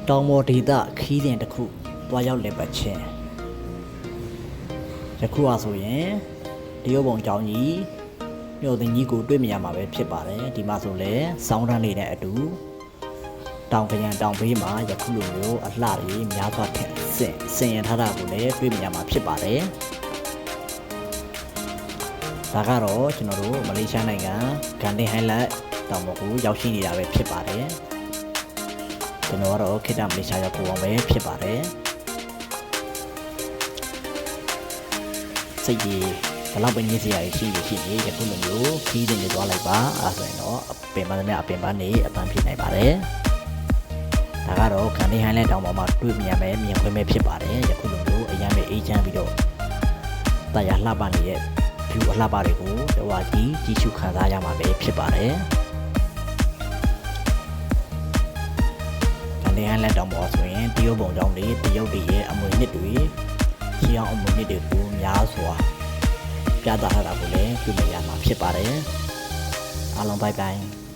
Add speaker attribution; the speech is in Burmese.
Speaker 1: တောင်ပေါ်ဒေသခီးစဉ်တစ်ခုတွားရောက်လည်ပတ်ခြင်းယခုအားဆိုရင်တရုတ်ပုံကျောင်းကြီးမြို့သိင်းကြီးကိုတွေ့မြင်ရမှာပဲဖြစ်ပါတယ်ဒီမှာဆိုလဲစောင်းတန်းလေးနဲ့အတူတောင်ကရန်တောင်ဘေးမှာယခုလိုမျိုးအလှတွေများစွာထင်ဆင်ရထားတာကိုလည်းတွေ့မြင်ရမှာဖြစ်ပါတယ်ဒါကတော့ကျွန်တော်တို့မလေးရှားနိုင်ငံဂန်ဒင်ဟိုင်းလတ်တောင်ပေါ်ကိုရောက်ရှိနေတာပဲဖြစ်ပါတယ်ကျွန်တော်ကတော့ခေတ္တမလေးရှားရောက်ဖို့အောင်ပဲဖြစ်ပါတယ်စိတ်ကြီးဘယ်လောက်ပဲညစ်စရာရှိနေယခုလိုမျိုးခီးတင်နေသွားလိုက်ပါအဲဆိုရင်တော့ပင်ပန်းသမျှအပင်ပန်းနေအပန်းဖြစ်နိုင်ပါတယ်ဒါကတော့ဂန်ဒင်ဟိုင်းလတ်တောင်ပေါ်မှာတွေ့မြင်ရမယ်မြင်ခွင့်ပဲဖြစ်ပါတယ်ယခုလိုမျိုးအရင်ပဲအေးချမ်းပြီးတော့တရားလှပနေတဲ့ view အလှပတွေကိုတဝါကြီးကြည့်ရှုခံစားရမှာပဲဖြစ်ပါတယ်ဂန်ဒင်ဟိုင်းလတ်တောင်ပေါ်ဆိုရင်တရုတ်ပုံကြောင့်တရုတ်တွေရဲ့အမွေနှစ်တွေရှေးအောင်အမွေနှစ်တွေကိုများစွာပြသထားတာကိုလည်းတွေ့မြင်ရမှာဖြစ်ပါတယ်အားလုံးဘိုင်ဘိုင်